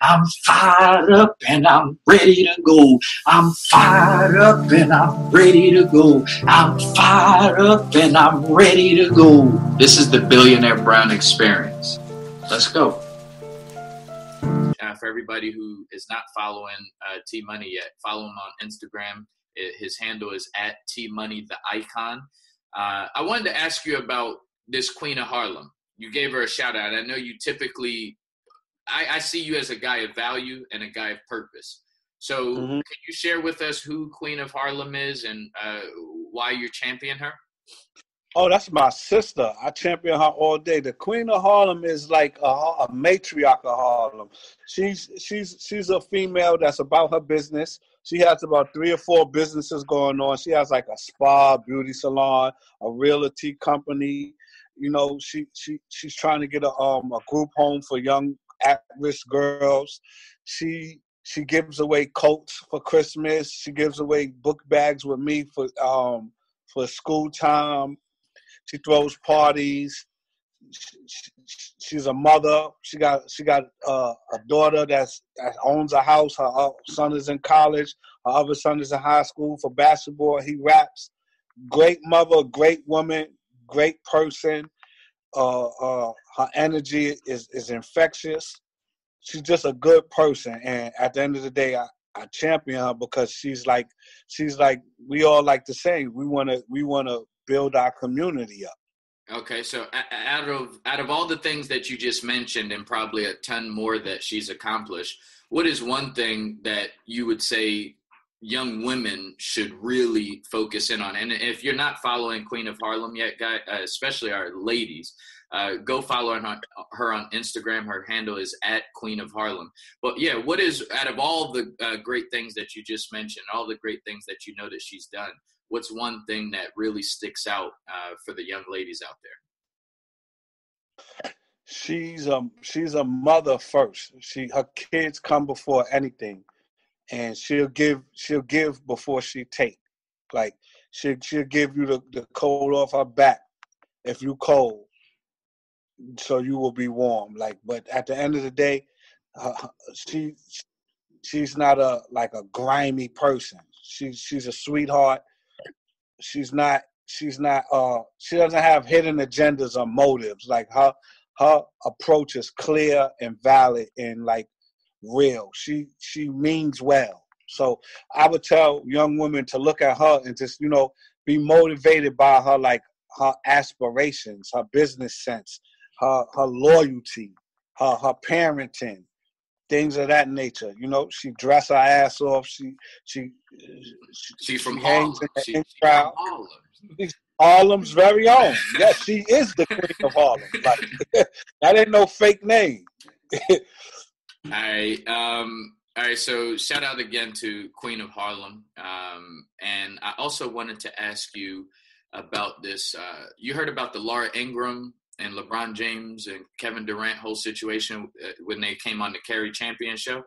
I'm fired up and I'm ready to go. I'm fired up and I'm ready to go. I'm fired up and I'm ready to go. This is the Billionaire Brown experience. Let's go. For everybody who is not following T-Money yet, follow him on Instagram. His handle is at Tmoneytheicon. I wanted to ask you about this Queen of Harlem. You gave her a shout out. I know you typically, I see you as a guy of value and a guy of purpose. So Can you share with us who Queen of Harlem is and why you champion her? Oh, that's my sister. I champion her all day. The Queen of Harlem is like a matriarch of Harlem. She's a female that's about her business. She has about 3 or 4 businesses going on. She has like a spa, beauty salon, a realty company. You know, she's trying to get a group home for young at-risk girls. She gives away coats for Christmas. She gives away book bags with me for school time. She throws parties. She's a mother. She got a daughter that owns a house. Her son is in college. Her other son is in high school for basketball. He raps. Great mother, great woman, great person. Her energy is infectious. She's just a good person. And at the end of the day, I champion her because she's like we all like to say we wanna build our community up. Okay, so out of all the things that you just mentioned and probably a ton more that she's accomplished, what is one thing that you would say young women should really focus in on? And if you're not following Queen of Harlem yet, guys, especially our ladies, go follow her on Instagram. Her handle is at Queen of Harlem. But yeah, what is, out of all the great things that you just mentioned, all the great things that you know that she's done, what's one thing that really sticks out for the young ladies out there? She's a mother first. Her kids come before anything, and she'll give before she take. Like she'll give you the coat off her back if you cold, so you will be warm. Like, but at the end of the day, she's not a grimy person. She's a sweetheart. She doesn't have hidden agendas or motives. Like her approach is clear and valid and like real. She means well. So I would tell young women to look at her and just, be motivated by her, like her aspirations, her business sense, her loyalty, her parenting, things of that nature. She dress her ass off. She's from Harlem. She's from Harlem. She's Harlem's very own. Yes, she is the Queen of Harlem. Like, that ain't no fake name. All right. So shout out again to Queen of Harlem. And I also wanted to ask you about this. You heard about the Laura Ingraham and LeBron James and Kevin Durant whole situation when they came on the Kyrie Champion show?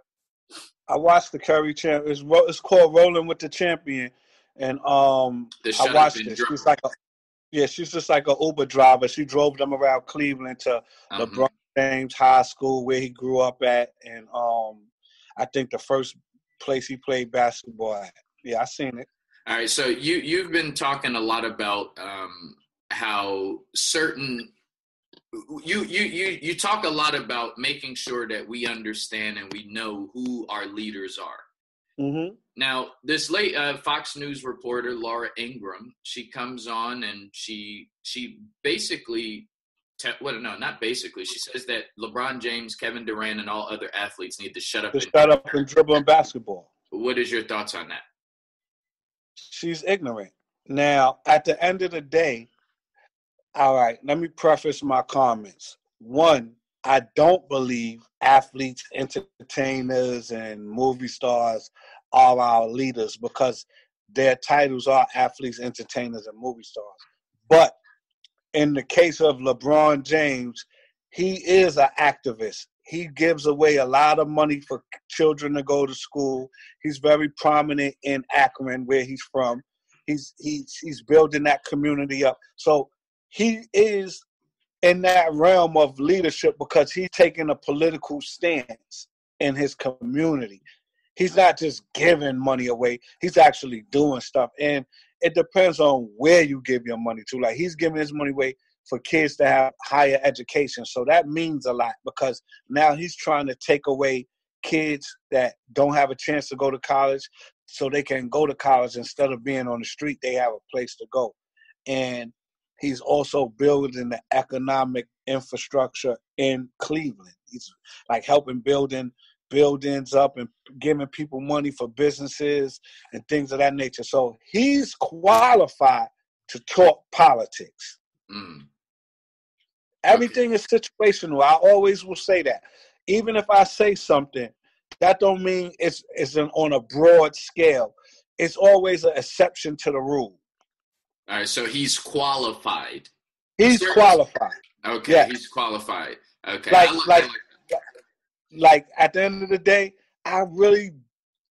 I watched the Kyrie Champion. It's called Rolling with the Champion, and I watched it. She's just like a Uber driver. She drove them around Cleveland to LeBron James High School where he grew up at, and I think the first place he played basketball at. Yeah, I seen it. All right, so you've been talking a lot about how certain. You talk a lot about making sure that we understand and we know who our leaders are. Mm-hmm. Now, this late Fox News reporter, Laura Ingraham, she comes on and she basically, she says that LeBron James, Kevin Durant, and all other athletes need to shut up and dribble in basketball. What is your thoughts on that? She's ignorant. Now, at the end of the day, all right, let me preface my comments. One, I don't believe athletes, entertainers, and movie stars are our leaders because their titles are athletes, entertainers, and movie stars. But in the case of LeBron James, he is an activist. He gives away a lot of money for children to go to school. He's very prominent in Akron, where he's from. He's building that community up. So he is in that realm of leadership because he's taking a political stance in his community. He's not just giving money away. He's actually doing stuff. And it depends on where you give your money to. Like, he's giving his money away for kids to have higher education. So that means a lot, because now he's trying to take away kids that don't have a chance to go to college so they can go to college. Instead of being on the street, they have a place to go. And he's also building the economic infrastructure in Cleveland. He's like helping building buildings up and giving people money for businesses and things of that nature. So he's qualified to talk politics. Everything is situational. I always will say that. Even if I say something, that don't mean it's on a broad scale. It's always an exception to the rule. All right, so he's qualified. He's qualified. Okay, yeah. He's qualified. Okay. Like at the end of the day, I really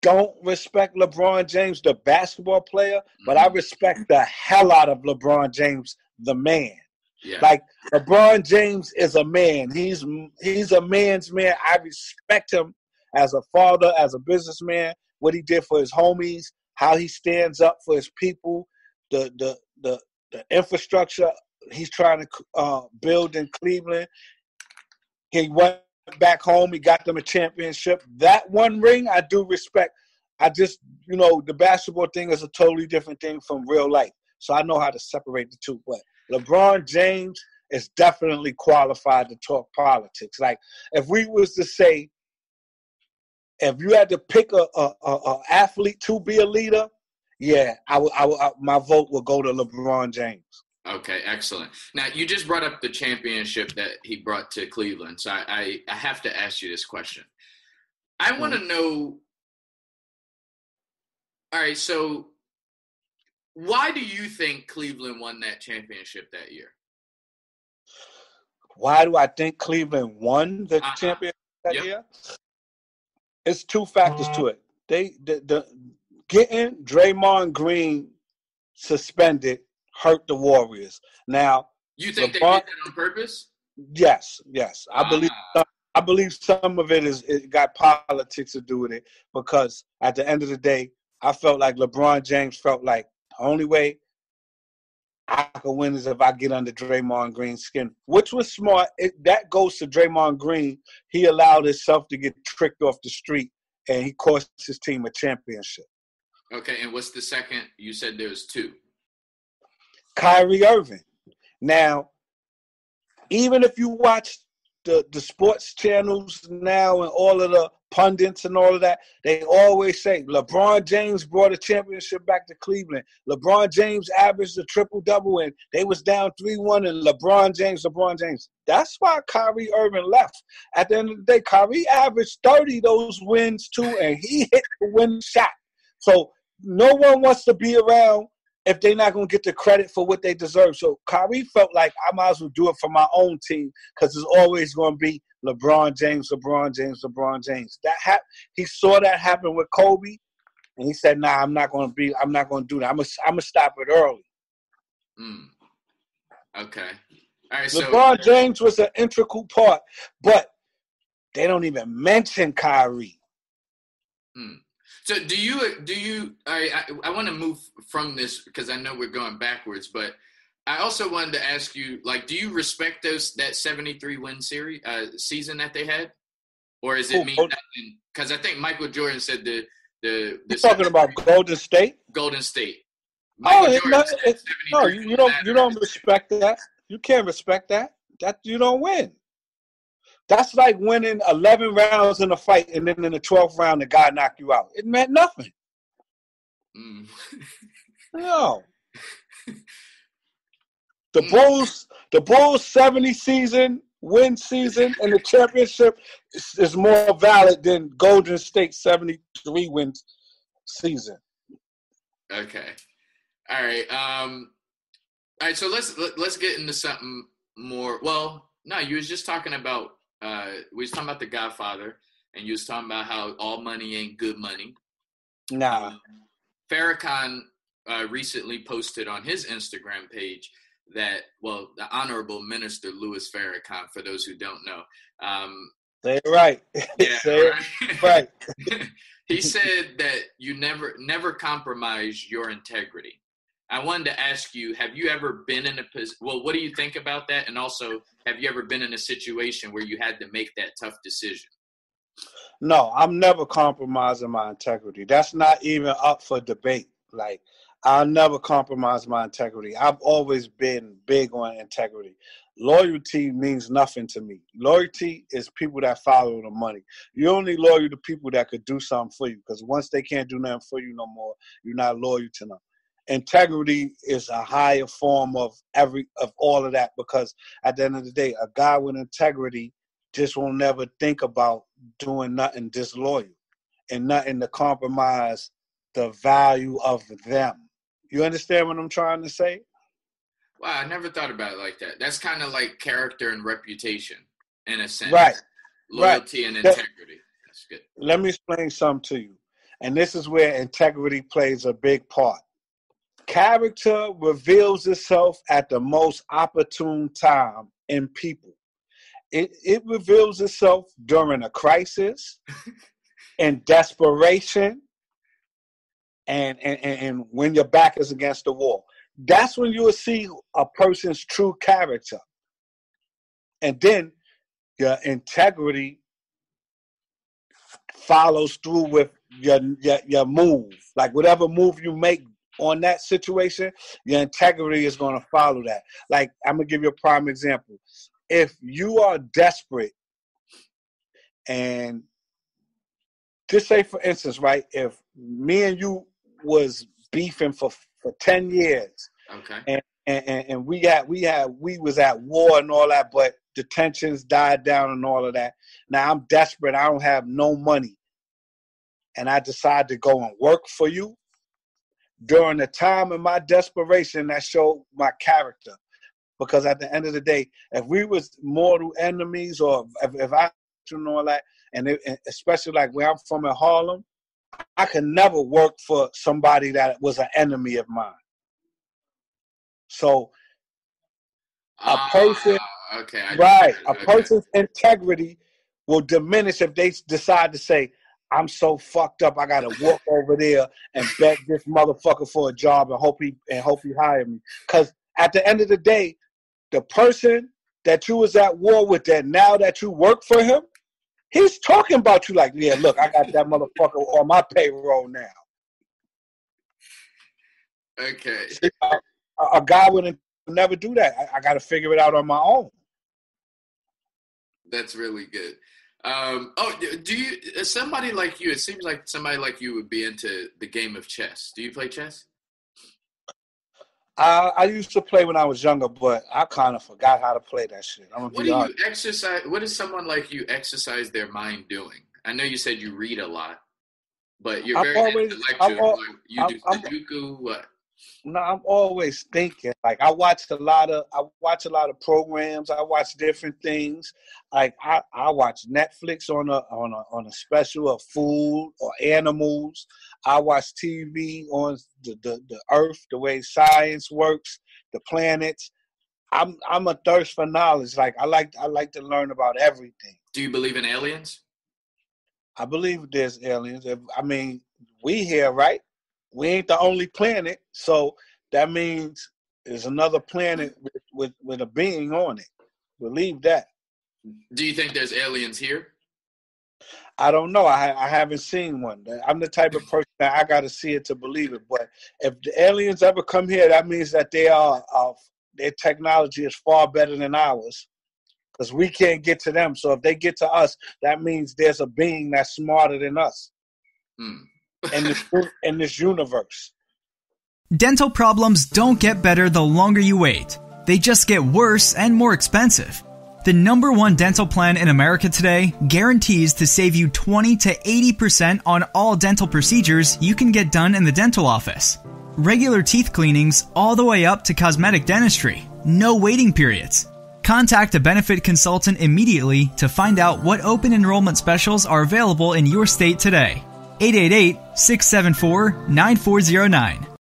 don't respect LeBron James, the basketball player, but I respect the hell out of LeBron James, the man. Yeah. Like, LeBron James is a man. He's a man's man. I respect him as a father, as a businessman, what he did for his homies, how he stands up for his people, the infrastructure he's trying to build in Cleveland. He went back home. He got them a championship. That one ring, I do respect. I just, the basketball thing is a totally different thing from real life. So I know how to separate the two. But LeBron James is definitely qualified to talk politics. Like, if we was to say, if you had to pick a athlete to be a leader, yeah, my vote would go to LeBron James. Okay, excellent. Now, you just brought up the championship that he brought to Cleveland, so I have to ask you this question. I want to know, all right, so why do you think Cleveland won that championship that year? Why do I think Cleveland won the championship that year? It's two factors to it. The getting Draymond Green suspended hurt the Warriors. Now, you think they did that on purpose? Yes. I believe some of it got politics to do with it, because at the end of the day, I felt like LeBron James felt like the only way I can win is if I get under Draymond Green's skin, which was smart. That goes to Draymond Green. He allowed himself to get tricked off the street, and he cost his team a championship. Okay, and what's the second? You said there's two. Kyrie Irving. Now, even if you watch the sports channels now and all of the pundits and all of that, they always say LeBron James brought a championship back to Cleveland. LeBron James averaged a triple-double, and they was down 3-1, and LeBron James. That's why Kyrie Irving left. At the end of the day, Kyrie averaged 30 those wins too, and he hit the winning shot. So no one wants to be around if they're not going to get the credit for what they deserve. So Kyrie felt like I might as well do it for my own team, because it's always going to be LeBron James. He saw that happen with Kobe, and he said, "Nah, I'm not going to do that. I'm gonna stop it early." Okay. All right. LeBron James was an integral part, but they don't even mention Kyrie. So do you I want to move from this, because I know we're going backwards, but I also wanted to ask you, like, do you respect that 73 win season that they had? Or is it nothing? Because I think Michael Jordan said you're talking about Golden State? Golden State. You don't respect that. You can't respect that. That you don't win. That's like winning 11 rounds in a fight, and then in the 12th round, the guy knocked you out. It meant nothing. No. The Bulls 70 season, win season, and the championship is more valid than Golden State 73 win season. Okay. All right. All right. So let's get into something more. Well, no, you was just talking about. We was talking about The Godfather, and you was talking about how all money ain't good money. Nah. Farrakhan recently posted on his Instagram page that, the Honorable Minister Louis Farrakhan, for those who don't know, Say it right. Yeah, Say it right. He said that you never compromise your integrity. I wanted to ask you, have you ever been in a position? Well, what do you think about that? And also, have you ever been in a situation where you had to make that tough decision? No, I'm never compromising my integrity. That's not even up for debate. Like, I'll never compromise my integrity. I've always been big on integrity. Loyalty means nothing to me. Loyalty is people that follow the money. You're only loyal to people that could do something for you, because once they can't do nothing for you no more, you're not loyal to them. Integrity is a higher form of all of that, because at the end of the day, a guy with integrity just will never think about doing nothing disloyal and nothing to compromise the value of them. You understand what I'm trying to say? Wow, I never thought about it like that. That's kind of like character and reputation, in a sense. Right. Loyalty and integrity. That's good. Let me explain something to you. And this is where integrity plays a big part. Character reveals itself at the most opportune time in people. It reveals itself during a crisis, in desperation, and when your back is against the wall. That's when you will see a person's true character. And then your integrity follows through with your move. Like whatever move you make on that situation, your integrity is going to follow that. Like, I'm going to give you a prime example. If you are desperate, and just say, for instance, right, if me and you was beefing for 10 years, okay, and we was at war and all that, but the tensions died down and all of that. Now I'm desperate. I don't have no money, and I decide to go and work for you. During the time of my desperation, that showed my character. Because at the end of the day, if we was mortal enemies, or if I and all that, and especially like where I'm from in Harlem, I could never work for somebody that was an enemy of mine. So a person, person's integrity will diminish if they decide to say, I'm so fucked up, I gotta walk over there and beg this motherfucker for a job and hope he hire me. Because at the end of the day, the person that you was at war with, that now that you work for him, he's talking about you like, yeah, look, I got that motherfucker on my payroll now. Okay. A guy would never do that. I got to figure it out on my own. That's really good. Do you, somebody like you, it seems like somebody like you would be into the game of chess. Do you play chess? I used to play when I was younger, but I kind of forgot how to play that shit. What does someone like you exercise their mind doing? I know you said you read a lot, but you're very intellectual. You do Sudoku, what? No, I'm always thinking. Like I watch a lot of programs. I watch different things. Like I watch Netflix on a special of food or animals. I watch TV on the Earth, the way science works, the planets. I'm a thirst for knowledge. Like I like to learn about everything. Do you believe in aliens? I believe there's aliens. We here, right? We ain't the only planet, so that means there's another planet with a being on it. Believe that. Do you think there's aliens here? I don't know. I haven't seen one. I'm the type of person that I got to see it to believe it. But if the aliens ever come here, that means that their technology is far better than ours, because we can't get to them. So if they get to us, that means there's a being that's smarter than us. In this universe. Dental problems don't get better the longer you wait. They just get worse and more expensive. The #1 dental plan in America today guarantees to save you 20 to 80% on all dental procedures you can get done in the dental office. Regular teeth cleanings all the way up to cosmetic dentistry. No waiting periods. Contact a benefit consultant immediately to find out what open enrollment specials are available in your state today. 888-674-9409.